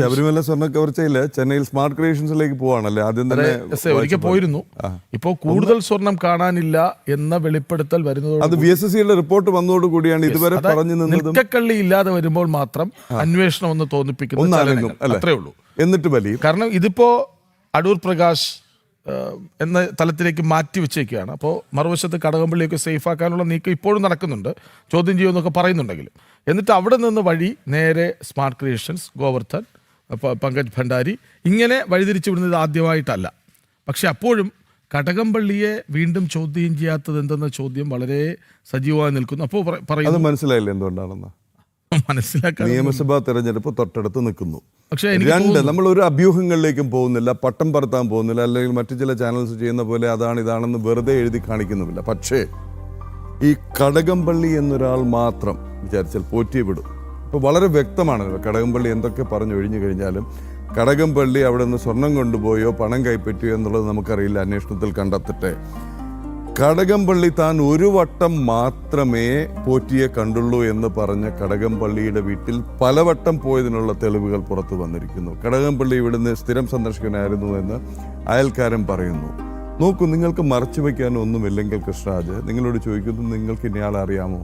ശബരിമല സ്വർണ്ണ കവർച്ചയില് ചെന്നൈയിൽ സ്മാർട്ട് ക്രിയേഷൻസിലേക്ക് പോവാണല്ലേ ആദ്യം തന്നെ ഒരിക്കൽ പോയിരുന്നു. ഇപ്പോൾ കൂടുതൽ സ്വർണം കാണാനില്ല എന്ന വെളിപ്പെടുത്തൽ വരുന്നത് അത് VSSCയുടെ റിപ്പോർട്ട് വന്നതോടുകൂടിയാണ്. ഇതുവരെ പറഞ്ഞു നിന്നതും നിൽക്കക്കള്ളി ഇല്ലാതെ വരുമ്പോൾ മാത്രം അന്വേഷണം ഒന്ന് തോന്നിപ്പിക്കുന്നു. അത്രേ ഉള്ളൂ. എന്നിട്ട് വലിയ കാരണം ഇതിപ്പോ അടൂർ പ്രകാശ് എന്ന തലത്തിലേക്ക് മാറ്റി വെച്ചേക്കുകയാണ്. അപ്പോൾ മറുവശത്ത് കടകംപള്ളിയൊക്കെ സേഫ് ആക്കാനുള്ള നീക്കം ഇപ്പോഴും നടക്കുന്നുണ്ട്, ചോദ്യം ചെയ്യുമെന്നൊക്കെ പറയുന്നുണ്ടെങ്കിലും. എന്നിട്ട് അവിടെ നിന്ന് വഴി നേരെ സ്മാർട്ട് ക്രിയേഷൻസ്, ഗോവർദ്ധൻ, പങ്കജ് ഭണ്ഡാരി ഇങ്ങനെ വഴിതിരിച്ചു വിടുന്നത് ആദ്യമായിട്ടല്ല. പക്ഷെ അപ്പോഴും കടകംപള്ളിയെ വീണ്ടും ചോദ്യം ചെയ്യാത്തത് എന്തെന്ന ചോദ്യം വളരെ സജീവമായി നിൽക്കുന്നു. അപ്പോൾ പറയുന്നത് മനസ്സിലായില്ല എന്തുകൊണ്ടാണെന്ന്. മനസ്സിലാക്കാൻ നിയമസഭാ തെരഞ്ഞെടുപ്പ് തൊട്ടടുത്ത് നിൽക്കുന്നു. പക്ഷേ രണ്ട്, നമ്മൾ ഒരു അഭ്യൂഹങ്ങളിലേക്കും പോകുന്നില്ല, പട്ടം പറത്താൻ പോകുന്നില്ല, അല്ലെങ്കിൽ മറ്റു ചില ചാനൽസ് ചെയ്യുന്ന പോലെ അതാണ് ഇതാണെന്ന് വെറുതെ എഴുതി കാണിക്കുന്നുമില്ല. പക്ഷേ ഈ കടകംപള്ളി എന്നൊരാൾ മാത്രം വിചാരിച്ചാൽ പോറ്റിയെ വിടും. ഇപ്പോൾ വളരെ വ്യക്തമാണ് കടകംപള്ളി എന്തൊക്കെ പറഞ്ഞു ഒഴിഞ്ഞു കഴിഞ്ഞാലും കടകംപള്ളി അവിടെ നിന്ന് സ്വർണം കൊണ്ടുപോയോ പണം കൈപ്പറ്റിയോ എന്നുള്ളത് നമുക്കറിയില്ല, അന്വേഷണത്തിൽ കണ്ടെത്തട്ടെ. കടകംപള്ളി താൻ ഒരു വട്ടം മാത്രമേ പോറ്റിയെ കണ്ടുള്ളൂ എന്ന് പറഞ്ഞ കടകംപള്ളിയുടെ വീട്ടിൽ പലവട്ടം പോയതിനുള്ള തെളിവുകൾ പുറത്തു വന്നിരിക്കുന്നു. കടകംപള്ളി ഇവിടുന്ന് സ്ഥിരം സന്ദർശകനായിരുന്നു എന്ന് അയൽക്കാരൻ പറയുന്നു. നോക്കൂ, നിങ്ങൾക്ക് മറച്ചു വയ്ക്കാനോ ഒന്നുമില്ലെങ്കിൽ കൃഷ്ണരാജ്, നിങ്ങളോട് ചോദിക്കുന്നു, നിങ്ങൾക്ക് ഇനിയാളെ അറിയാമോ?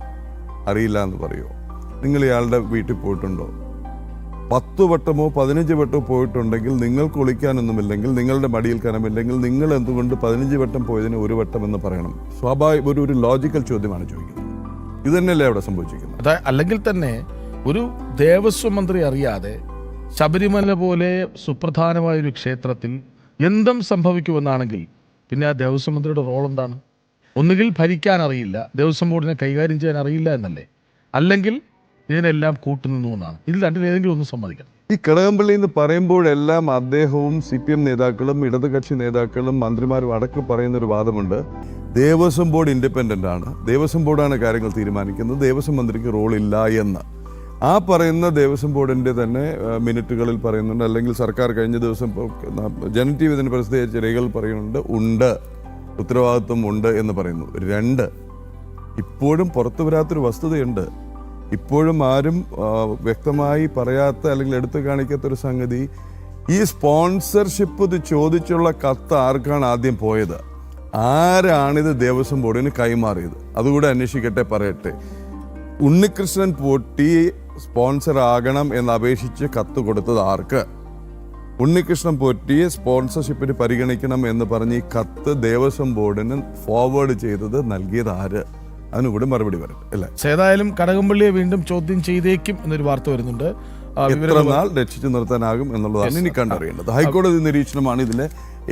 അറിയില്ല എന്ന് പറയുമോ? നിങ്ങൾ ഇയാളുടെ വീട്ടിൽ പോയിട്ടുണ്ടോ? 10 വട്ടമോ 15 വട്ടമോ പോയിട്ടുണ്ടെങ്കിൽ നിങ്ങൾക്ക് ഒളിക്കാനൊന്നുമില്ലെങ്കിൽ, നിങ്ങളുടെ മടിയിൽ കനമില്ലെങ്കിൽ, നിങ്ങൾ എന്തുകൊണ്ട് 15 വട്ടം പോയതിന് 1 വട്ടം എന്ന് പറയണം? സ്വാഭാവിക ഒരു ലോജിക്കൽ ചോദ്യമാണ് ചോദിക്കുന്നത്. ഇത് തന്നെയല്ലേ അവിടെ സംഭവിച്ചിരിക്കുന്നത്? അല്ലെങ്കിൽ തന്നെ ഒരു ദേവസ്വം മന്ത്രി അറിയാതെ ശബരിമല പോലെ സുപ്രധാനമായൊരു ക്ഷേത്രത്തിൽ എന്തും സംഭവിക്കുമെന്നാണെങ്കിൽ പിന്നെ ആ ദേവസ്വം മന്ത്രിയുടെ റോൾ എന്താണ്? ഒന്നുകിൽ ഭരിക്കാൻ അറിയില്ല, ദേവസ്വം ബോർഡിനെ കൈകാര്യം ചെയ്യാൻ അറിയില്ല എന്നല്ലേ, അല്ലെങ്കിൽ ഇതിനെല്ലാം കൂട്ടുനിന്നു എന്നാണ്. ഇതിൽ രണ്ടിലേതെങ്കിലും ഒന്നും സമ്മതിക്കണം. ഈ കടകംപള്ളി എന്ന് പറയുമ്പോഴെല്ലാം അദ്ദേഹവും CPM നേതാക്കളും ഇടതുകക്ഷി നേതാക്കളും മന്ത്രിമാരും അടക്കം പറയുന്നൊരു വാദമുണ്ട്, ദേവസ്വം ബോർഡ് ഇൻഡിപെൻഡൻ്റ് ആണ്, ദേവസ്വം ബോർഡാണ് കാര്യങ്ങൾ തീരുമാനിക്കുന്നത്, ദേവസ്വം മന്ത്രിക്ക് റോളില്ല എന്ന്. ആ പറയുന്ന ദേവസ്വം ബോർഡിൻ്റെ തന്നെ മിനിറ്റുകളിൽ പറയുന്നുണ്ട്, അല്ലെങ്കിൽ സർക്കാർ കഴിഞ്ഞ ദിവസം ജനം TV തന്നെ പ്രസിദ്ധീകരിച്ച രേഖകൾ പറയുന്നുണ്ട്, ഉണ്ട്, ഉത്തരവാദിത്വം ഉണ്ട് എന്ന് പറയുന്നു. 2, ഇപ്പോഴും പുറത്തു വരാത്തൊരു വസ്തുതയുണ്ട്. ഇപ്പോഴും ആരും വ്യക്തമായി പറയാത്ത അല്ലെങ്കിൽ എടുത്തു കാണിക്കാത്തൊരു സംഗതി, ഈ സ്പോൺസർഷിപ്പ് ചോദിച്ചുള്ള കത്ത് ആർക്കാണ് ആദ്യം പോയത്, ആരാണിത് ദേവസ്വം ബോർഡിന് കൈമാറിയത്, അതുകൂടെ അന്വേഷിക്കട്ടെ, പറയട്ടെ. ഉണ്ണികൃഷ്ണൻ പോറ്റി സ്പോൺസർ ആകണം എന്നപേക്ഷിച്ച് കത്ത് കൊടുത്തത് ആർക്ക്? ഉണ്ണികൃഷ്ണൻ പോറ്റിയെ സ്പോൺസർഷിപ്പിന് പരിഗണിക്കണം എന്ന് പറഞ്ഞ് ഈ കത്ത് ദേവസ്വം ബോർഡിന് ഫോർവേഡ് ചെയ്തത്, നൽകിയത് ആര്? അതിനുകൂടി മറുപടി വരും അല്ലേ? ഏതായാലും കടകംപള്ളിയെ വീണ്ടും ചോദ്യം ചെയ്തേക്കും എന്നൊരു വാർത്ത വരുന്നുണ്ട്. എത്ര നാൾ രക്ഷിച്ചു നിർത്താനാകും എന്നുള്ളതാണ് ഇനി കണ്ടറിയേണ്ടത്. ഹൈക്കോടതി നിരീക്ഷണമാണ് ഇതിലെ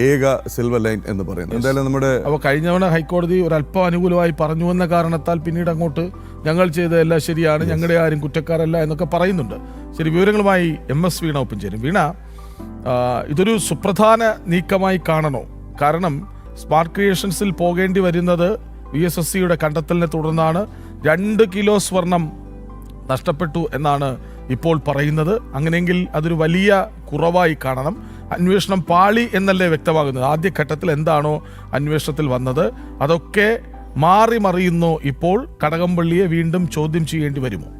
ഏക സിൽവർ ലൈൻ എന്ന് പറയുന്നത്. എന്തായാലും നമ്മുടെ കഴിഞ്ഞ തവണ ഹൈക്കോടതി ഒരല്പം അനുകൂലമായി പറഞ്ഞു എന്ന കാരണത്താൽ പിന്നീട് അങ്ങോട്ട് ഞങ്ങൾ ചെയ്തതെല്ലാം ശരിയാണ്, ഞങ്ങളുടെ ആരും കുറ്റക്കാരല്ല എന്നൊക്കെ പറയുന്നുണ്ട്. ശരി, വിവരങ്ങളുമായി MS വീണ ഒപ്പം ചേരും. വീണ, ഇതൊരു സുപ്രധാന നീക്കമായി കാണണോ? കാരണം സ്മാർട്ട് ക്രിയേഷൻസിൽ പോകേണ്ടി വരുന്നത് VSSCയുടെ കണ്ടെത്തലിനെ തുടർന്നാണ്. 2 കിലോ സ്വർണം നഷ്ടപ്പെട്ടു എന്നാണ് ഇപ്പോൾ പറയുന്നത്. അങ്ങനെയെങ്കിൽ അതൊരു വലിയ കുറവായി കാണണം. അന്വേഷണം പാളി എന്നല്ലേ വ്യക്തമാകുന്നത്? ആദ്യഘട്ടത്തിൽ എന്താണോ അന്വേഷണത്തിൽ വന്നത് അതൊക്കെ മാറി മറിയുന്നു. ഇപ്പോൾ കടകംപള്ളിയെ വീണ്ടും ചോദ്യം ചെയ്യേണ്ടി വരുമോ?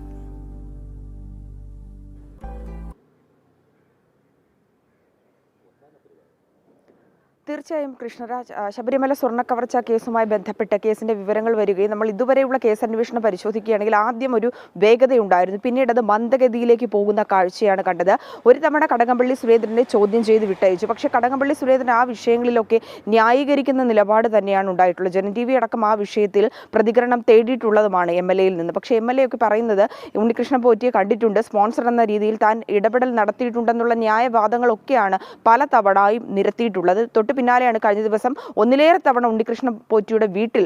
തീർച്ചയായും കൃഷ്ണരാജ്, ശബരിമല സ്വർണ്ണ കവർച്ച കേസുമായി ബന്ധപ്പെട്ട കേസിന്റെ വിവരങ്ങൾ വരികയും നമ്മൾ ഇതുവരെയുള്ള കേസ് അന്വേഷണം പരിശോധിക്കുകയാണെങ്കിൽ ആദ്യം ഒരു വേഗതയുണ്ടായിരുന്നു, പിന്നീട് അത് മന്ദഗതിയിലേക്ക് പോകുന്ന കാഴ്ചയാണ് കണ്ടത്. ഒരു തവണ കടകംപള്ളി സുരേന്ദ്രനെ ചോദ്യം ചെയ്ത് വിട്ടയച്ചു. പക്ഷേ കടകംപള്ളി സുരേന്ദ്രൻ ആ വിഷയങ്ങളിലൊക്കെ ന്യായീകരിക്കുന്ന നിലപാട് തന്നെയാണ് ഉണ്ടായിട്ടുള്ളത്. ജനം TV അടക്കം ആ വിഷയത്തിൽ പ്രതികരണം തേടിയിട്ടുള്ളതുമാണ് MLAയിൽ നിന്ന്. പക്ഷേ MLA ഒക്കെ പറയുന്നത് ഉണ്ണികൃഷ്ണൻ പോറ്റിയെ കണ്ടിട്ടുണ്ട്, സ്പോൺസർ എന്ന രീതിയിൽ താൻ ഇടപെടൽ നടത്തിയിട്ടുണ്ടെന്നുള്ള ന്യായവാദങ്ങളൊക്കെയാണ് പല തവണയും നിരത്തിയിട്ടുള്ളത്. തൊട്ട് പിന്നാലെയാണ് കഴിഞ്ഞ ദിവസം ഒന്നിലേറെ തവണ ഉണ്ണികൃഷ്ണൻ പോറ്റിയുടെ വീട്ടിൽ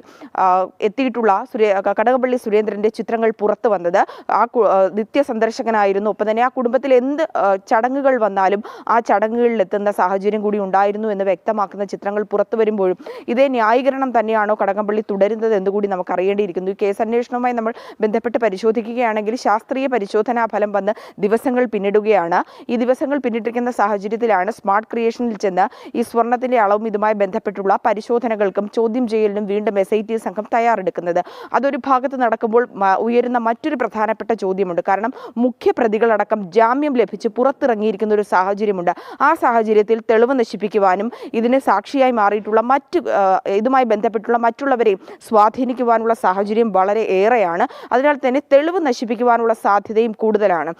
എത്തിയിട്ടുള്ള കടകംപള്ളി സുരേന്ദ്രന്റെ ചിത്രങ്ങൾ പുറത്തു വന്നത്. ആ നിത്യ സന്ദർശകനായിരുന്നു. ഒപ്പം തന്നെ ആ കുടുംബത്തിൽ എന്ത് ചടങ്ങുകൾ വന്നാലും ആ ചടങ്ങുകളിൽ എത്തുന്ന സാഹചര്യം കൂടി ഉണ്ടായിരുന്നു എന്ന് വ്യക്തമാക്കുന്ന ചിത്രങ്ങൾ പുറത്തു വരുമ്പോഴും ഇതേ ന്യായീകരണം തന്നെയാണോ കടകംപള്ളി തുടരുന്നത് എന്നുകൂടി നമുക്ക് അറിയേണ്ടിയിരിക്കുന്നു. ഈ കേസ് അന്വേഷണവുമായി നമ്മൾ ബന്ധപ്പെട്ട് പരിശോധിക്കുകയാണെങ്കിൽ ശാസ്ത്രീയ പരിശോധനാ ഫലം വന്ന് ദിവസങ്ങൾ പിന്നിടുകയാണ്. ഈ ദിവസങ്ങൾ പിന്നിട്ടിരിക്കുന്ന സാഹചര്യത്തിലാണ് സ്മാർട്ട് ക്രിയേഷനിൽ ചെന്ന് ഈ സ്വർണത്തിന്റെ അളവും ഇതുമായി ബന്ധപ്പെട്ടുള്ള പരിശോധനകൾക്കും ചോദ്യം ചെയ്യലിനും വീണ്ടും SIT സംഘം തയ്യാറെടുക്കുന്നത്. അതൊരു ഭാഗത്ത് നടക്കുമ്പോൾ ഉയരുന്ന മറ്റൊരു പ്രധാനപ്പെട്ട ചോദ്യമുണ്ട്. കാരണം മുഖ്യപ്രതികളടക്കം ജാമ്യം ലഭിച്ച് പുറത്തിറങ്ങിയിരിക്കുന്ന ഒരു സാഹചര്യമുണ്ട്. ആ സാഹചര്യത്തിൽ തെളിവ് നശിപ്പിക്കുവാനും ഇതിന് സാക്ഷിയായി മാറിയിട്ടുള്ള ഇതുമായി ബന്ധപ്പെട്ടുള്ള മറ്റുള്ളവരെയും സ്വാധീനിക്കുവാനുള്ള സാഹചര്യം വളരെ ഏറെയാണ്. അതിനാൽ തന്നെ തെളിവ് നശിപ്പിക്കുവാനുള്ള സാധ്യതയും കൂടുതലാണ്.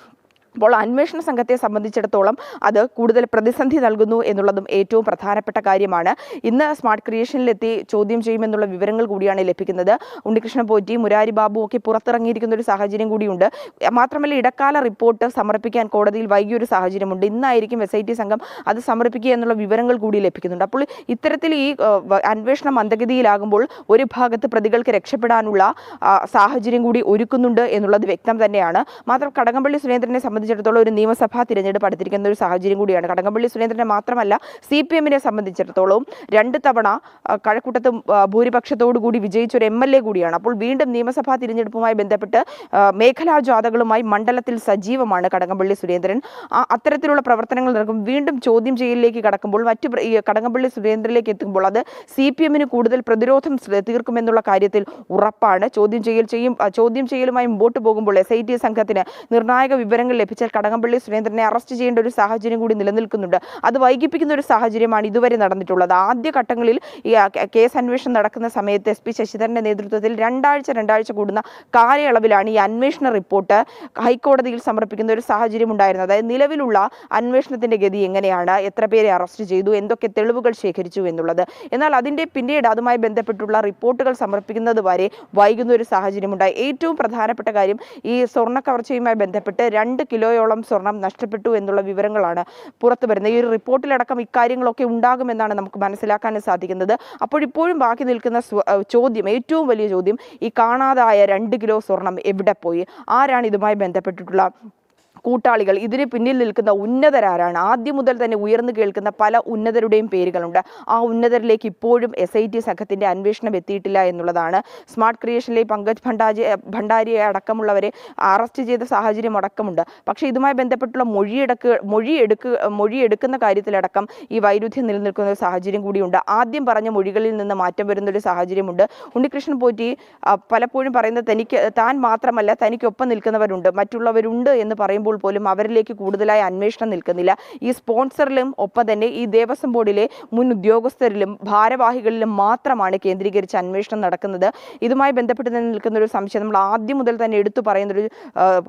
അപ്പോൾ അന്വേഷണ സംഘത്തെ സംബന്ധിച്ചിടത്തോളം അത് കൂടുതൽ പ്രതിസന്ധി നൽകുന്നു എന്നുള്ളതും ഏറ്റവും പ്രധാനപ്പെട്ട കാര്യമാണ്. ഇന്ന് സ്മാർട്ട് ക്രിയേഷനിലെത്തി ചോദ്യം ചെയ്യുമെന്നുള്ള വിവരങ്ങൾ കൂടിയാണ് ലഭിക്കുന്നത്. ഉണ്ണികൃഷ്ണൻ പോറ്റി, മുരാരി ബാബു ഒക്കെ പുറത്തിറങ്ങിയിരിക്കുന്ന ഒരു സാഹചര്യം കൂടിയുണ്ട്. മാത്രമല്ല ഇടക്കാല റിപ്പോർട്ട് സമർപ്പിക്കാൻ കോടതിയിൽ വൈകിയൊരു സാഹചര്യമുണ്ട്. ഇന്നായിരിക്കും SIT സംഘം അത് സമർപ്പിക്കുക എന്നുള്ള വിവരങ്ങൾ കൂടി ലഭിക്കുന്നുണ്ട്. അപ്പോൾ ഇത്തരത്തിൽ ഈ അന്വേഷണം മന്ദഗതിയിലാകുമ്പോൾ ഒരു ഭാഗത്ത് പ്രതികൾക്ക് രക്ഷപ്പെടാനുള്ള സാഹചര്യം കൂടി ഒരുക്കുന്നുണ്ട് എന്നുള്ളത് വ്യക്തം തന്നെയാണ്. മാത്രം കടകംപള്ളി സുരേന്ദ്രനെ സംബന്ധിച്ചിടത്തോളം ഒരു നിയമസഭാ തിരഞ്ഞെടുപ്പ് അടുത്തിരിക്കുന്ന ഒരു സാഹചര്യം കൂടിയാണ്. കടകംപള്ളി സുരേന്ദ്രനെ മാത്രമല്ല CPM-നെ സംബന്ധിച്ചിടത്തോളം 2 തവണ കഴക്കൂട്ടത്ത് ഭൂരിപക്ഷത്തോടു കൂടി വിജയിച്ച ഒരു MLA കൂടിയാണ്. അപ്പോൾ വീണ്ടും നിയമസഭാ തിരഞ്ഞെടുപ്പുമായി ബന്ധപ്പെട്ട് മേഖലാ ജാഥകളുമായി മണ്ഡലത്തിൽ സജീവമാണ് കടകംപള്ളി സുരേന്ദ്രൻ. അത്തരത്തിലുള്ള പ്രവർത്തനങ്ങൾ നടക്കും. വീണ്ടും ചോദ്യം ചെയ്യലിലേക്ക് കടക്കുമ്പോൾ കടകംപള്ളി സുരേന്ദ്രനിലേക്ക് എത്തുമ്പോൾ അത് CPM-ന് കൂടുതൽ പ്രതിരോധം തീർക്കുമെന്നുള്ള കാര്യത്തിൽ ഉറപ്പാണ്. ചോദ്യം ചെയ്യലുമായി മുമ്പോട്ട് പോകുമ്പോൾ SIT സംഘത്തിന് നിർണായക വിവരങ്ങൾ ലഭിച്ചാൽ കടകംപള്ളി സുരേന്ദ്രനെ അറസ്റ്റ് ചെയ്യേണ്ട ഒരു സാഹചര്യം കൂടി നിലനിൽക്കുന്നുണ്ട്. അത് വൈകിപ്പിക്കുന്ന ഒരു സാഹചര്യമാണ് ഇതുവരെ നടന്നിട്ടുള്ളത്. ആദ്യഘട്ടങ്ങളിൽ ഈ കേസ് അന്വേഷണം നടക്കുന്ന സമയത്ത് SP ശശിധരന്റെ നേതൃത്വത്തിൽ രണ്ടാഴ്ച കൂടുന്ന കാലയളവിലാണ് ഈ അന്വേഷണ റിപ്പോർട്ട് ഹൈക്കോടതിയിൽ സമർപ്പിക്കുന്ന ഒരു സാഹചര്യം ഉണ്ടായിരുന്നത്. അതായത് നിലവിലുള്ള അന്വേഷണത്തിന്റെ ഗതി എങ്ങനെയാണ്, എത്ര പേരെ അറസ്റ്റ് ചെയ്തു, എന്തൊക്കെ തെളിവുകൾ ശേഖരിച്ചു എന്നുള്ളത്. എന്നാൽ അതിന്റെ പിന്നീട് അതുമായി ബന്ധപ്പെട്ടുള്ള റിപ്പോർട്ടുകൾ സമർപ്പിക്കുന്നത് വരെ വൈകുന്ന ഒരു സാഹചര്യമുണ്ടായി. ഏറ്റവും പ്രധാനപ്പെട്ട കാര്യം ഈ സ്വർണ്ണ കവർച്ചയുമായി ബന്ധപ്പെട്ട് 2 കിലോയോളം സ്വർണം നഷ്ടപ്പെട്ടു എന്നുള്ള വിവരങ്ങളാണ് പുറത്തു വരുന്നത്. ഈ ഒരു റിപ്പോർട്ടിലടക്കം ഇക്കാര്യങ്ങളൊക്കെ ഉണ്ടാകുമെന്നാണ് നമുക്ക് മനസ്സിലാക്കാൻ സാധിക്കുന്നത്. അപ്പോഴിപ്പോഴും ബാക്കി നിൽക്കുന്ന ചോദ്യം, ഏറ്റവും വലിയ ചോദ്യം, ഈ കാണാതായ 2 കിലോ സ്വർണം എവിടെ പോയി? ആരാണ് ഇതുമായി ബന്ധപ്പെട്ടിട്ടുള്ള കൂട്ടാളികൾ? ഇതിന് പിന്നിൽ നിൽക്കുന്ന ഉന്നതരാരാണ്? ആദ്യം മുതൽ തന്നെ ഉയർന്നു കേൾക്കുന്ന പല ഉന്നതരുടെയും പേരുകളുണ്ട്. ആ ഉന്നതരിലേക്ക് ഇപ്പോഴും SIT സംഘത്തിന്റെ അന്വേഷണം എത്തിയിട്ടില്ല എന്നുള്ളതാണ്. സ്മാർട്ട് ക്രിയേഷനിലെ പങ്കജ് ഭണ്ഡാരിയെ അടക്കമുള്ളവരെ അറസ്റ്റ് ചെയ്ത സാഹചര്യം അടക്കമുണ്ട്. പക്ഷേ ഇതുമായി ബന്ധപ്പെട്ടുള്ള മൊഴിയെടുക്കുന്ന കാര്യത്തിലടക്കം ഈ വൈരുദ്ധ്യം നിലനിൽക്കുന്ന ഒരു സാഹചര്യം കൂടിയുണ്ട്. ആദ്യം പറഞ്ഞ മൊഴികളിൽ നിന്ന് മാറ്റം വരുന്നൊരു സാഹചര്യമുണ്ട്. ഉണ്ണികൃഷ്ണൻ പോറ്റി പലപ്പോഴും പറയുന്നത് താൻ മാത്രമല്ല, തനിക്കൊപ്പം നിൽക്കുന്നവരുണ്ട്, മറ്റുള്ളവരുണ്ട് എന്ന് പറയുമ്പോൾ പോലും അവരിലേക്ക് കൂടുതലായി അന്വേഷണം നിൽക്കുന്നില്ല. ഈ സ്പോൺസറിലും ഒപ്പം തന്നെ ഈ ദേവസ്വം ബോർഡിലെ മുൻ ഉദ്യോഗസ്ഥരിലും ഭാരവാഹികളിലും മാത്രമാണ് കേന്ദ്രീകരിച്ച് അന്വേഷണം നടക്കുന്നത്. ഇതുമായി ബന്ധപ്പെട്ട് നിൽക്കുന്ന ഒരു സംശയം നമ്മൾ ആദ്യം മുതൽ തന്നെ എടുത്തു പറയുന്നൊരു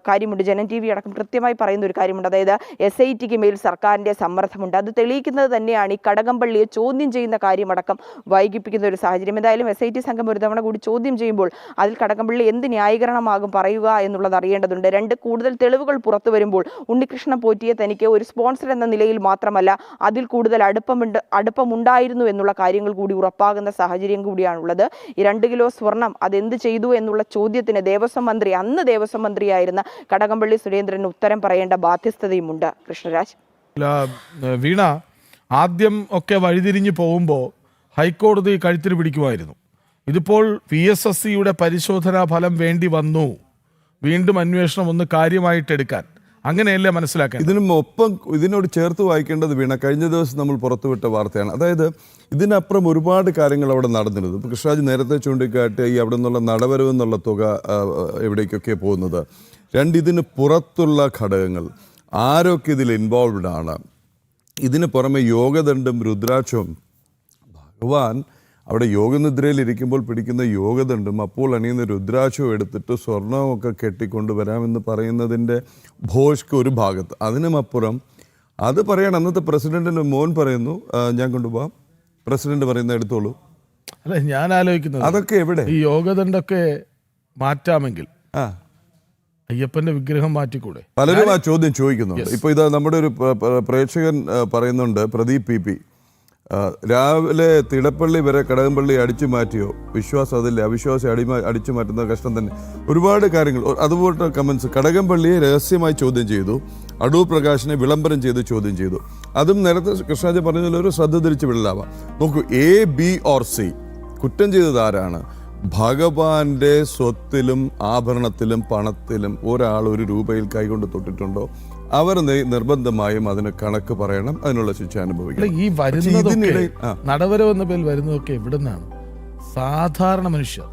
കാര്യമുണ്ട്. ജനം TV അടക്കം കൃത്യമായി പറയുന്ന ഒരു കാര്യമുണ്ട്. അതായത് SITക്ക് മേൽ സർക്കാരിന്റെ സമ്മർദ്ദമുണ്ട്. അത് തെളിയിക്കുന്നത് തന്നെയാണ് ഈ കടകംപള്ളിയെ ചോദ്യം ചെയ്യുന്ന കാര്യമടക്കം വൈകിപ്പിക്കുന്ന ഒരു സാഹചര്യം. എന്തായാലും SIT സംഘം ഒരു തവണ കൂടി ചോദ്യം ചെയ്യുമ്പോൾ അതിൽ കടകംപള്ളി എന്ത് ന്യായീകരണമാകും പറയുക എന്നുള്ളത് അറിയേണ്ടതുണ്ട്. കൂടുതൽ തെളിവുകൾ പുറത്തു വരുമ്പോൾ ഉണ്ണികൃഷ്ണൻ പോറ്റിയെ തനിക്ക് ഒരു സ്പോൺസർ എന്ന നിലയിൽ മാത്രമല്ല അതിൽ കൂടുതൽ അടുപ്പമുണ്ടായിരുന്നു എന്നുള്ള കാര്യങ്ങൾ കൂടി ഉറപ്പാകുന്ന സാഹചര്യം കൂടിയാണുള്ളത്. ഈ 2 കിലോ സ്വർണം അതെന്ത് ചെയ്തു എന്നുള്ള ചോദ്യത്തിന് അന്ന് ദേവസ്വം മന്ത്രിയായിരുന്ന കടകംപള്ളി സുരേന്ദ്രന് ഉത്തരം പറയേണ്ട ബാധ്യസ്ഥതയുമുണ്ട്. കൃഷ്ണരാജ്, വീണ, ആദ്യം ഒക്കെ വഴിതിരിഞ്ഞു പോകുമ്പോൾ ഹൈക്കോടതി കഴുത്തിന് പിടിക്കുമായിരുന്നു. ഇതിപ്പോൾ PSSCയുടെ പരിശോധനാ ഫലം വേണ്ടി വന്നു, വീണ്ടും അന്വേഷണം ഒന്ന് കാര്യമായിട്ടെടുക്കാൻ. അങ്ങനെയല്ലേ മനസ്സിലാക്കാൻ? ഇതിനോട് ചേർത്ത് വായിക്കേണ്ടത് വീണ, കഴിഞ്ഞ ദിവസം നമ്മൾ പുറത്തുവിട്ട വാർത്തയാണ്. അതായത് ഇതിനപ്പുറം ഒരുപാട് കാര്യങ്ങൾ അവിടെ നടന്നിരുന്നു. ഇപ്പോൾ കൃഷ്ണരാജ് നേരത്തെ ചൂണ്ടിക്കാട്ടി ഈ അവിടെ നിന്നുള്ള നടവരവ് എന്നുള്ള തുക എവിടേക്കൊക്കെ പോകുന്നത്, ഇതിന് പുറത്തുള്ള ഘടകങ്ങൾ ആരൊക്കെ ഇതിൽ ഇൻവോൾവ്ഡ് ആണ്. ഇതിന് പുറമെ യോഗദണ്ഡും രുദ്രാക്ഷവും, ഭഗവാൻ അവിടെ യോഗനിദ്രയിലിരിക്കുമ്പോൾ പിടിക്കുന്ന യോഗദണ്ഡും അപ്പോൾ അണിയുന്ന രുദ്രാക്ഷവും എടുത്തിട്ട് സ്വർണമൊക്കെ കെട്ടിക്കൊണ്ടുവരാമെന്ന് പറയുന്നതിൻ്റെ ഭോഷ്ക്ക് ഒരു ഭാഗത്ത്. അതിനുമപ്പുറം അത് പറയണം, അന്നത്തെ പ്രസിഡന്റിൻ്റെ മോൻ പറയുന്നു ഞാൻ കൊണ്ടുപോകാം, പ്രസിഡന്റ് പറയുന്ന എടുത്തോളൂ. അല്ല, ഞാൻ ആലോചിക്കുന്നത് അതൊക്കെ എവിടെ? ഈ യോഗദണ്ഡൊക്കെ മാറ്റാമെങ്കിൽ അയ്യപ്പന്റെ വിഗ്രഹം മാറ്റിക്കൂടെ? പലരും ആ ചോദ്യം ചോദിക്കുന്നുണ്ട്. ഇപ്പോൾ ഇതാ നമ്മുടെ ഒരു പ്രേക്ഷകൻ പറയുന്നുണ്ട്, പ്രദീപ് PP, രാവിലെ തിടപ്പള്ളി വരെ കടകംപള്ളി അടിച്ചു മാറ്റിയോ? വിശ്വാസം അതില്ലേ, അവിശ്വാസം അടിച്ചു മാറ്റുന്ന കഷ്ടം തന്നെ. ഒരുപാട് കാര്യങ്ങൾ അതുപോലത്തെ കമൻസ്. കടകംപള്ളിയെ രഹസ്യമായി ചോദ്യം ചെയ്തു, അടൂർ പ്രകാശിനെ വിളംബരം ചെയ്ത് ചോദ്യം ചെയ്തു. അതും നേരത്തെ കൃഷ്ണരാജ് പറഞ്ഞതിൽ ഒരു ശ്രദ്ധ തിരിച്ച് വിടലാവാം. നോക്കൂ, A, B or C കുറ്റം ചെയ്തത് ആരാണ്? ഭഗവാന്റെ സ്വത്തിലും ആഭരണത്തിലും പണത്തിലും ഒരാൾ 1 രൂപയിൽ കൈകൊണ്ട് തൊട്ടിട്ടുണ്ടോ? അവർ നിർബന്ധമായും അതിന് കണക്ക് പറയണം, അതിനുള്ള ശിക്ഷ അനുഭവിക്കണം. ഈ വരുന്നതൊക്കെ ഇതിനിടയിൽ നടവരവ് എന്ന പേരിൽ വരുന്നതൊക്കെ എവിടെ നിന്നാണ്? സാധാരണ മനുഷ്യർ.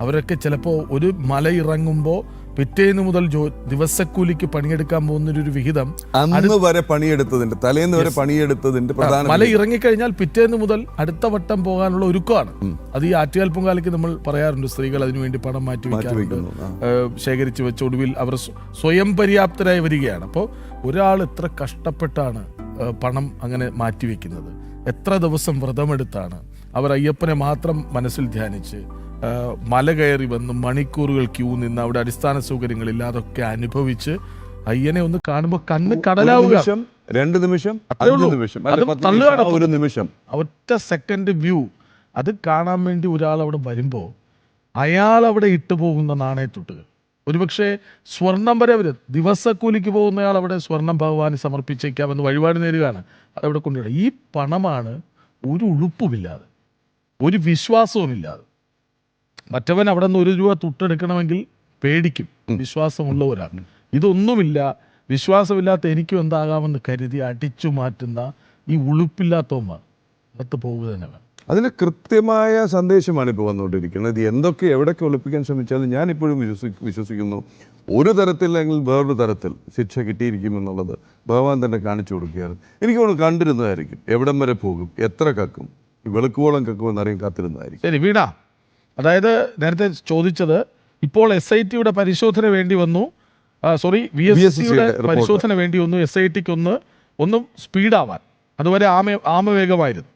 അവരൊക്കെ ചിലപ്പോൾ ഒരു മല ഇറങ്ങുമ്പോൾ പിറ്റേന്ന് മുതൽ ദിവസക്കൂലിക്ക് പണിയെടുക്കാൻ പോകുന്നൊരു വിഹിതം അന്ന് വരെ പണിയെടുത്തതിന്റെ തലേന്ന് വരെ പണിയെടുത്തതിന്റെ പ്രധാന മല ഇറങ്ങിക്കഴിഞ്ഞാൽ പിറ്റേന്ന് മുതൽ അടുത്ത വട്ടം പോകാനുള്ള ഒരുക്കമാണ്. അത് ഈ ആറ്റുകാൽ പൊങ്കാലയ്ക്ക് നമ്മൾ പറയാറുണ്ട്, സ്ത്രീകൾ അതിനുവേണ്ടി പണം മാറ്റി വയ്ക്കാറുണ്ട്, ശേഖരിച്ച് വെച്ച ഒടുവിൽ അവർ സ്വയം പര്യാപ്തരായി വരികയാണ്. അപ്പോൾ ഒരാൾ എത്ര കഷ്ടപ്പെട്ടാണ് പണം അങ്ങനെ മാറ്റിവെക്കുന്നത്, എത്ര ദിവസം വ്രതമെടുത്താണ് അവർ അയ്യപ്പനെ മാത്രം മനസ്സിൽ ധ്യാനിച്ച് മല കയറി വന്ന് മണിക്കൂറുകൾ ക്യൂ നിന്ന് അവിടെ അടിസ്ഥാന സൗകര്യങ്ങളില്ലാതൊക്കെ അനുഭവിച്ച് അയ്യനെ ഒന്ന് കാണുമ്പോൾ കണ്ണ് കടലാവുക. 2 നിമിഷം, 1 നിമിഷം, ഒറ്റ സെക്കൻഡ് വ്യൂ അത് കാണാൻ വേണ്ടി ഒരാൾ അവിടെ വരുമ്പോൾ അയാൾ അവിടെ ഇട്ടു പോകുന്ന നാണയത്തുട്ടുകൾ, ഒരുപക്ഷെ സ്വർണം വരെ അവർ ദിവസക്കൂലിക്ക് പോകുന്നയാൾ അവിടെ സ്വർണം ഭഗവാന് സമർപ്പിച്ചേക്കാമെന്ന് വഴിപാട് നേരുകയാണ്, അതവിടെ കൊണ്ടുവരിക. ഈ പണമാണ് ഒരു ഉളുപ്പുമില്ലാതെ, ഒരു വിശ്വാസവുമില്ലാതെ. മറ്റവൻ അവിടെ നിന്ന് 1 രൂപ തുട്ടെടുക്കണമെങ്കിൽ പേടിക്കും, വിശ്വാസമുള്ളവരാണ്. ഇതൊന്നുമില്ല, വിശ്വാസമില്ലാത്ത എനിക്കും എന്താകാമെന്ന് കരുതി അടിച്ചു മാറ്റുന്ന ഈ ഉളുപ്പില്ലാത്തവന്മാർ അകത്ത് പോവുക തന്നെ വേണം. അതിന് കൃത്യമായ സന്ദേശമാണ് ഇപ്പോൾ വന്നുകൊണ്ടിരിക്കുന്നത്. ഇത് എന്തൊക്കെ എവിടെയൊക്കെ ഒളിപ്പിക്കാൻ ശ്രമിച്ചാലും ഞാനിപ്പോഴും വിശ്വസിക്കുന്നു ഒരു തരത്തില്ലെങ്കിൽ വേറൊരു തരത്തിൽ ശിക്ഷ കിട്ടിയിരിക്കുമെന്നുള്ളത് ഭഗവാൻ തന്നെ കാണിച്ചു കൊടുക്കുകയാണ്. എനിക്ക് തോന്നുന്നു കണ്ടിരുന്നതായിരിക്കും, എവിടം വരെ പോകും, എത്ര കക്കും, വെളുക്കുവോളം കക്കുമെന്നറിയാൻ കാത്തിരുന്നതായിരിക്കും. ശരി വീണ, അതായത് നേരത്തെ ചോദിച്ചത് ഇപ്പോൾ SIT-യുടെ പരിശോധന വേണ്ടി വന്നു, VSC-യുടെ പരിശോധന വേണ്ടി വന്നു, SIT-ക്ക് ഒന്നും സ്പീഡാവാൻ. അതുവരെ ആമവേഗമായിരുന്നു.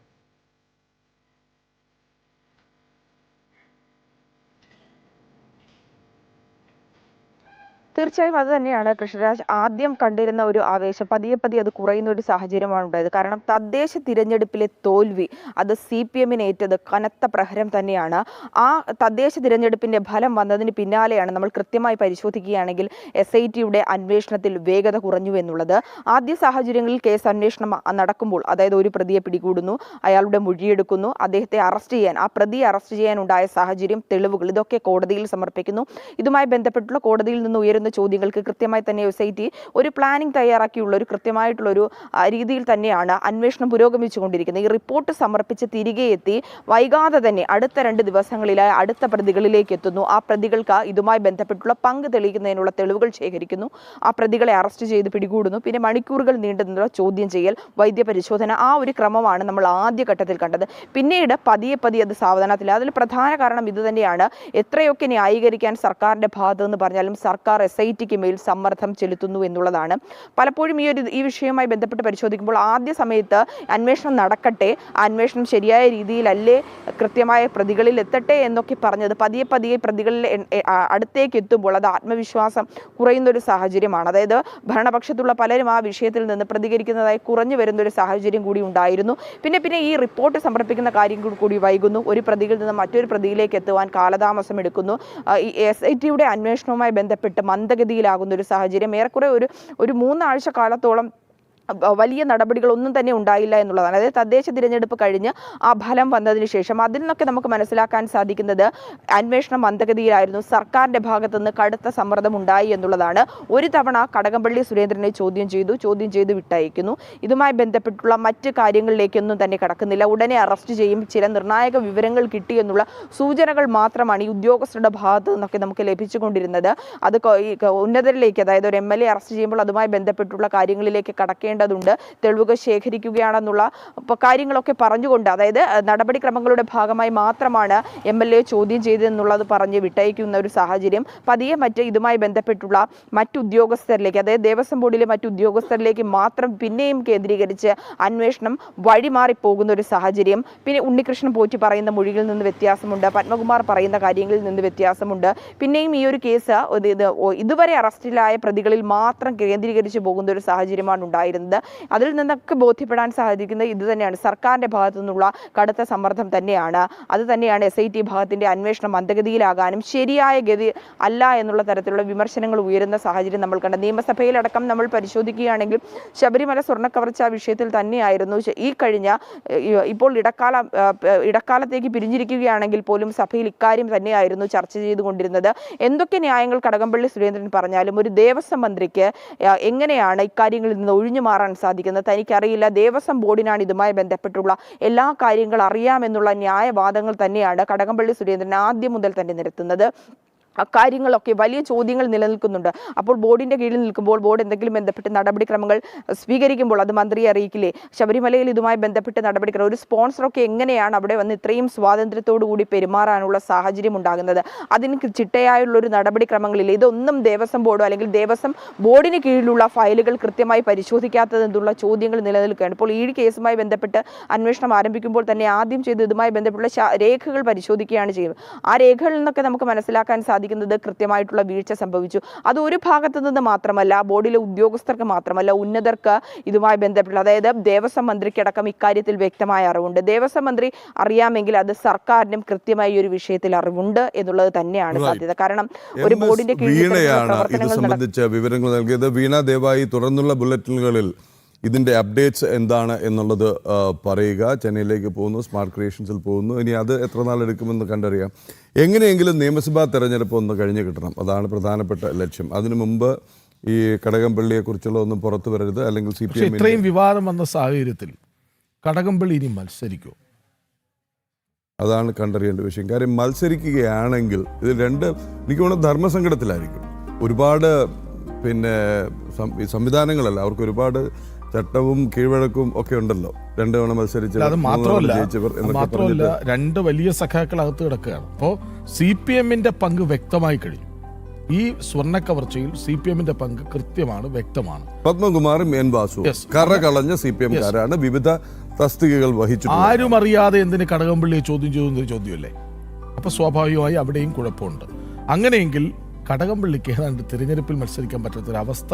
തീർച്ചയായും അത് തന്നെയാണ് കൃഷ്ണരാജ്. ആദ്യം കണ്ടിരുന്ന ഒരു ആവേശം പതിയെ പതിയെ അത് കുറയുന്ന ഒരു സാഹചര്യമാണ് ഉണ്ടായത്. കാരണം തദ്ദേശ തിരഞ്ഞെടുപ്പിലെ തോൽവി അത് CPM-ന് ഏറ്റത് കനത്ത പ്രഹരം തന്നെയാണ്. ആ തദ്ദേശ തിരഞ്ഞെടുപ്പിന്റെ ഫലം വന്നതിന് പിന്നാലെയാണ് നമ്മൾ കൃത്യമായി പരിശോധിക്കുകയാണെങ്കിൽ SIT-യുടെ അന്വേഷണത്തിൽ വേഗത കുറഞ്ഞു എന്നുള്ളത്. ആദ്യ സാഹചര്യങ്ങളിൽ കേസ് അന്വേഷണം നടക്കുമ്പോൾ, അതായത് ഒരു പ്രതിയെ പിടികൂടുന്നു, അയാളുടെ മൊഴിയെടുക്കുന്നു, അദ്ദേഹത്തെ അറസ്റ്റ് ചെയ്യാൻ, ആ പ്രതിയെ അറസ്റ്റ് ചെയ്യാനുണ്ടായ സാഹചര്യം, തെളിവുകൾ, ഇതൊക്കെ കോടതിയിൽ സമർപ്പിക്കുന്നു. ഇതുമായി ബന്ധപ്പെട്ടുള്ള കോടതിയിൽ നിന്ന് ഉയരുന്ന ചോദ്യങ്ങൾക്ക് കൃത്യമായി തന്നെ SIT ഒരു പ്ലാനിംഗ് തയ്യാറാക്കിയുള്ള ഒരു കൃത്യമായിട്ടുള്ള ഒരു രീതിയിൽ തന്നെയാണ് അന്വേഷണം പുരോഗമിച്ചുകൊണ്ടിരിക്കുന്നത്. ഈ റിപ്പോർട്ട് സമർപ്പിച്ച് തിരികെ എത്തി വൈകാതെ തന്നെ അടുത്ത 2 ദിവസങ്ങളിലായി അടുത്ത പ്രതികളിലേക്ക് എത്തുന്നു. ആ പ്രതികൾക്ക് ഇതുമായി ബന്ധപ്പെട്ടുള്ള പങ്ക് തെളിയിക്കുന്നതിനുള്ള തെളിവുകൾ ശേഖരിക്കുന്നു. ആ പ്രതികളെ അറസ്റ്റ് ചെയ്ത് പിടികൂടുന്നു. പിന്നെ മണിക്കൂറുകൾ നീണ്ടുനിന്നുള്ള ചോദ്യം ചെയ്യൽ, വൈദ്യപരിശോധന, ആ ഒരു ക്രമമാണ് നമ്മൾ ആദ്യഘട്ടത്തിൽ കണ്ടത്. പിന്നീട് പതിയെ പതിയെ അത് സാവധാനത്തിൽ. അതിൽ പ്രധാന കാരണം ഇത് തന്നെയാണ്. എത്രയൊക്കെ ന്യായീകരിക്കാൻ സർക്കാരിന്റെ ഭാഗത്ത് നിന്ന് പറഞ്ഞാലും സർക്കാർ SIT-ക്ക് മേൽ സമ്മർദ്ദം ചെലുത്തുന്നു എന്നുള്ളതാണ്. പലപ്പോഴും ഈ വിഷയവുമായി ബന്ധപ്പെട്ട് പരിശോധിക്കുമ്പോൾ ആദ്യ സമയത്ത് അന്വേഷണം നടക്കട്ടെ, അന്വേഷണം ശരിയായ രീതിയിലല്ലേ കൃത്യമായ പ്രതികളിൽ എത്തട്ടെ എന്നൊക്കെ പറഞ്ഞത് പതിയെ പതിയെ പ്രതികളിൽ അടുത്തേക്ക് എത്തുമ്പോൾ അത് ആത്മവിശ്വാസം കുറയുന്ന ഒരു സാഹചര്യമാണ്. അതായത് ഭരണപക്ഷത്തുള്ള പലരും ആ വിഷയത്തിൽ നിന്ന് പ്രതികരിക്കുന്നതായി കുറഞ്ഞു വരുന്ന ഒരു സാഹചര്യം കൂടി ഉണ്ടായിരുന്നു. പിന്നെ ഈ റിപ്പോർട്ട് സമർപ്പിക്കുന്ന കാര്യം കൂടി വൈകുന്നു. ഒരു പ്രതിയിൽ നിന്ന് മറ്റൊരു പ്രതിയിലേക്ക് എത്തുവാൻ കാലതാമസം എടുക്കുന്നു. ഈ SIT-യുടെ അന്വേഷണവുമായി ബന്ധപ്പെട്ട് മന്ദഗതിയിലാകുന്ന ഒരു സാഹചര്യം ഏറെക്കുറെ ഒരു 3 ആഴ്ച കാലത്തോളം വലിയ നടപടികളൊന്നും തന്നെ ഉണ്ടായില്ല എന്നുള്ളതാണ്. അതായത് തദ്ദേശ തിരഞ്ഞെടുപ്പ് കഴിഞ്ഞ് ആ ഫലം വന്നതിന് ശേഷം അതിൽ നിന്നൊക്കെ നമുക്ക് മനസ്സിലാക്കാൻ സാധിക്കുന്നത് അന്വേഷണം മന്ദഗതിയിലായിരുന്നു. സർക്കാരിന്റെ ഭാഗത്തു നിന്ന് കടുത്ത സമ്മർദ്ദം ഉണ്ടായി എന്നുള്ളതാണ്. ഒരു തവണ കടകംപള്ളി സുരേന്ദ്രനെ ചോദ്യം ചെയ്ത് വിട്ടയക്കുന്നു. ഇതുമായി ബന്ധപ്പെട്ടുള്ള മറ്റ് കാര്യങ്ങളിലേക്കൊന്നും തന്നെ കടക്കുന്നില്ല. ഉടനെ അറസ്റ്റ് ചെയ്യും, ചില നിർണായക വിവരങ്ങൾ കിട്ടി എന്നുള്ള സൂചനകൾ മാത്രമാണ് ഈ ഉദ്യോഗസ്ഥരുടെ ഭാഗത്ത് നിന്നൊക്കെ നമുക്ക് ലഭിച്ചുകൊണ്ടിരുന്നത്. അത് ഉന്നതരിലേക്ക്, അതായത് ഒരു MLA അറസ്റ്റ് ചെയ്യുമ്പോൾ അതുമായി ബന്ധപ്പെട്ടുള്ള കാര്യങ്ങളിലേക്ക് കടക്കേണ്ടതുണ്ട്, തെളിവുകൾ ശേഖരിക്കുകയാണെന്നുള്ള കാര്യങ്ങളൊക്കെ പറഞ്ഞുകൊണ്ട്, അതായത് നടപടിക്രമങ്ങളുടെ ഭാഗമായി മാത്രമാണ് MLA ചോദ്യം ചെയ്തതെന്നുള്ളത് പറഞ്ഞ് വിട്ടയക്കുന്ന ഒരു സാഹചര്യം. പതിയെ ഇതുമായി ബന്ധപ്പെട്ടുള്ള മറ്റു ഉദ്യോഗസ്ഥരിലേക്ക്, അതായത് ദേവസ്വം ബോർഡിലെ മറ്റു ഉദ്യോഗസ്ഥരിലേക്ക് മാത്രം പിന്നെയും കേന്ദ്രീകരിച്ച് അന്വേഷണം വഴിമാറിപ്പോകുന്ന ഒരു സാഹചര്യം. പിന്നെ ഉണ്ണികൃഷ്ണൻ പോറ്റി പറയുന്ന മൊഴികളിൽ നിന്ന് വ്യത്യാസമുണ്ട്, പത്മകുമാർ പറയുന്ന കാര്യങ്ങളിൽ നിന്ന് വ്യത്യാസമുണ്ട്. പിന്നെയും ഈ ഒരു കേസ് ഇതുവരെ അറസ്റ്റിലായ പ്രതികളിൽ മാത്രം കേന്ദ്രീകരിച്ച് പോകുന്ന ഒരു സാഹചര്യമാണ് ഉണ്ടായിരുന്നത്. പറയുന്നത്. അതിൽ നിന്നൊക്കെ ബോധ്യപ്പെടാൻ സാധിക്കുന്നത് ഇത് തന്നെയാണ്, സർക്കാരിൻ്റെ ഭാഗത്തു നിന്നുള്ള കടുത്ത സമ്മർദ്ദം തന്നെയാണ്. അത് തന്നെയാണ് SIT വിഭാഗത്തിൻ്റെ അന്വേഷണം മന്ദഗതിയിലാകാനും ശരിയായ ഗതി അല്ല എന്നുള്ള തരത്തിലുള്ള വിമർശനങ്ങൾ ഉയരുന്ന സാഹചര്യം നമ്മൾ കണ്ട. നിയമസഭയിലടക്കം നമ്മൾ പരിശോധിക്കുകയാണെങ്കിൽ ശബരിമല സ്വർണ്ണക്കവർച്ച വിഷയത്തിൽ തന്നെയായിരുന്നു ഈ കഴിഞ്ഞ ഇപ്പോൾ ഇടക്കാലത്തേക്ക് പിരിഞ്ഞിരിക്കുകയാണെങ്കിൽ പോലും സഭയിൽ ഇക്കാര്യം തന്നെയായിരുന്നു ചർച്ച ചെയ്തുകൊണ്ടിരുന്നത്. എന്തൊക്കെ ന്യായങ്ങൾ കടകംപള്ളി സുരേന്ദ്രൻ പറഞ്ഞാലും ഒരു ദേവസ്വം മന്ത്രിക്ക് എങ്ങനെയാണ് ഇക്കാര്യങ്ങളിൽ നിന്ന് ഒഴിഞ്ഞു മാറാൻ സാധിക്കുന്നത്? തനിക്കറിയില്ല, ദേവസ്വം ബോർഡിനാണ് ഇതുമായി ബന്ധപ്പെട്ടുള്ള എല്ലാ കാര്യങ്ങളും അറിയാമെന്നുള്ള ന്യായവാദങ്ങൾ തന്നെയാണ് കടകംപള്ളി സുരേന്ദ്രൻ ആദ്യം മുതൽ തന്നെ നിരത്തുന്നത്. അക്കാര്യങ്ങളൊക്കെ വലിയ ചോദ്യങ്ങൾ നിലനിൽക്കുന്നുണ്ട്. അപ്പോൾ ബോർഡിൻ്റെ കീഴിൽ നിൽക്കുമ്പോൾ ബോർഡ് എന്തെങ്കിലും ബന്ധപ്പെട്ട് നടപടിക്രമങ്ങൾ സ്വീകരിക്കുമ്പോൾ അത് മന്ത്രിയെ അറിയിക്കില്ലേ? ശബരിമലയിൽ ഇതുമായി ബന്ധപ്പെട്ട് നടപടിക്രമം ഒരു സ്പോൺസറൊക്കെ എങ്ങനെയാണ് അവിടെ വന്ന് ഇത്രയും സ്വാതന്ത്ര്യത്തോടു കൂടി പെരുമാറാനുള്ള സാഹചര്യം ഉണ്ടാകുന്നത്? അതിന് ചിട്ടയായുള്ളൊരു നടപടിക്രമങ്ങളില്ല. ഇതൊന്നും ദേവസ്വം ബോർഡോ അല്ലെങ്കിൽ ദേവസ്വം ബോർഡിന് കീഴിലുള്ള ഫയലുകൾ കൃത്യമായി പരിശോധിക്കാത്തതെന്നുള്ള ചോദ്യങ്ങൾ നിലനിൽക്കുകയാണ്. ഇപ്പോൾ ഈ കേസുമായി ബന്ധപ്പെട്ട് അന്വേഷണം ആരംഭിക്കുമ്പോൾ തന്നെ ആദ്യം ചെയ്ത് ഇതുമായി ബന്ധപ്പെട്ടുള്ള രേഖകൾ പരിശോധിക്കുകയാണ് ചെയ്യുന്നത്. ആ രേഖകളിൽ നിന്നൊക്കെ നമുക്ക് മനസ്സിലാക്കാൻ സാധിക്കും കൃത്യമായിട്ടുള്ള വീഴ്ച സംഭവിച്ചു. അത് ഒരു ഭാഗത്തു നിന്ന് മാത്രമല്ല, ബോർഡിലെ ഉദ്യോഗസ്ഥർക്ക് മാത്രമല്ല, ഉന്നതർക്ക് ഇതുമായി ബന്ധപ്പെട്ട്, അതായത് ദേവസ്വം മന്ത്രിക്കടക്കം ഇക്കാര്യത്തിൽ വ്യക്തമായ അറിവുണ്ട്. ദേവസ്വം മന്ത്രി അറിയാമെങ്കിൽ അത് സർക്കാരിനും കൃത്യമായി ഒരു വിഷയത്തിൽ അറിവുണ്ട് എന്നുള്ളത് തന്നെയാണ് സാധ്യത. കാരണം ഒരു ബോർഡിന്റെ വീണയാണ് ഇത് സംബന്ധിച്ച വിവരങ്ങൾ നൽകിയത്. വീണ ദയവായി തുടർന്നുള്ള ബുള്ളറ്റിനുകളിൽ ഇതിൻ്റെ അപ്ഡേറ്റ്സ് എന്താണ് എന്നുള്ളത് പറയുക. ചെന്നൈയിലേക്ക് പോകുന്നു, സ്മാർട്ട് ക്രിയേഷൻസിൽ പോകുന്നു. ഇനി അത് എത്ര നാളെടുക്കുമെന്ന് കണ്ടറിയാം. എങ്ങനെയെങ്കിലും നിയമസഭാ തെരഞ്ഞെടുപ്പ് ഒന്ന് കഴിഞ്ഞ് കിട്ടണം, അതാണ് പ്രധാനപ്പെട്ട ലക്ഷ്യം. അതിനു മുമ്പ് ഈ കടകംപള്ളിയെക്കുറിച്ചുള്ള ഒന്നും പുറത്തു വരരുത്, അല്ലെങ്കിൽ CPM ഇത്രയും വിവാദം വന്ന സാഹചര്യത്തിൽ കടകംപള്ളി ഇനി മത്സരിക്കും, അതാണ് കണ്ടറിയേണ്ട വിഷയം. കാര്യം മത്സരിക്കുകയാണെങ്കിൽ ഇത് എനിക്ക് തോന്നുന്നു ധർമ്മസങ്കടത്തിലായിരിക്കും. ഒരുപാട് സംവിധാനങ്ങളല്ല, അവർക്ക് ഒരുപാട് ചട്ടവും കീഴ്വഴക്കവും ഒക്കെ ഉണ്ടല്ലോ. 2 തവണ മത്സരിച്ച് അത് മാത്രമല്ല 2 വലിയ സഖാക്കൾ അകത്ത് കിടക്കുകയാണ്. അപ്പോൾ CPM-ന്റെ പങ്ക് വ്യക്തമായി കഴിഞ്ഞു. ഈ സ്വർണ്ണക്കവർച്ചയിൽ CPM-ന്റെ പങ്ക് കൃത്യമാണ്, വ്യക്തമാണ്. പത്മകുമാറും N. വാസുവും കറകളഞ്ഞ CPM-കാരാണ്. വിവിധ തസ്തികകൾ വഹിച്ചു. ആരും അറിയാതെ എന്തിന് കടകംപള്ളിയെ ചോദ്യം ചെയ്യുന്നൊരു ചോദ്യമല്ലേ? അപ്പൊ സ്വാഭാവികമായി അവിടെയും കുഴപ്പമുണ്ട്. അങ്ങനെയെങ്കിൽ കടകംപള്ളിക്ക് ഏതാണ്ട് തിരഞ്ഞെടുപ്പിൽ മത്സരിക്കാൻ പറ്റാത്തൊരവസ്ഥ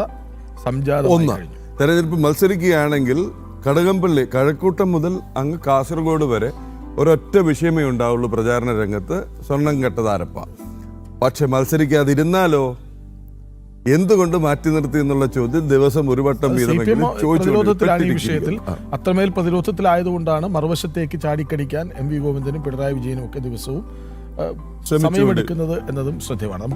സംജാതമായി കഴിഞ്ഞു. തെരഞ്ഞെടുപ്പ് മത്സരിക്കുകയാണെങ്കിൽ കടകംപള്ളി കഴക്കൂട്ടം മുതൽ അങ്ങ് കാസർഗോഡ് വരെ ഒരൊറ്റ വിഷയമേ ഉണ്ടാവുള്ളൂ പ്രചാരണ രംഗത്ത്, സ്വർണം കെട്ടതാരപ്പ. പക്ഷെ മത്സരിക്കാതിരുന്നാലോ? എന്തുകൊണ്ട് മാറ്റി നിർത്തി എന്നുള്ള ചോദ്യം ദിവസം ഒരു വട്ടം വീതമെങ്കിലും പ്രതിരോധത്തിലാണ് ഈ വിഷയത്തിൽ. അത്രമേൽ പ്രതിരോധത്തിലായതുകൊണ്ടാണ് മറുവശത്തേക്ക് ചാടിക്കടിക്കാൻ MV ഗോവിന്ദനും പിണറായി വിജയനും ഒക്കെ ദിവസവും സമയമെടുക്കുന്നത് എന്നതും ശ്രദ്ധേയമാണ്.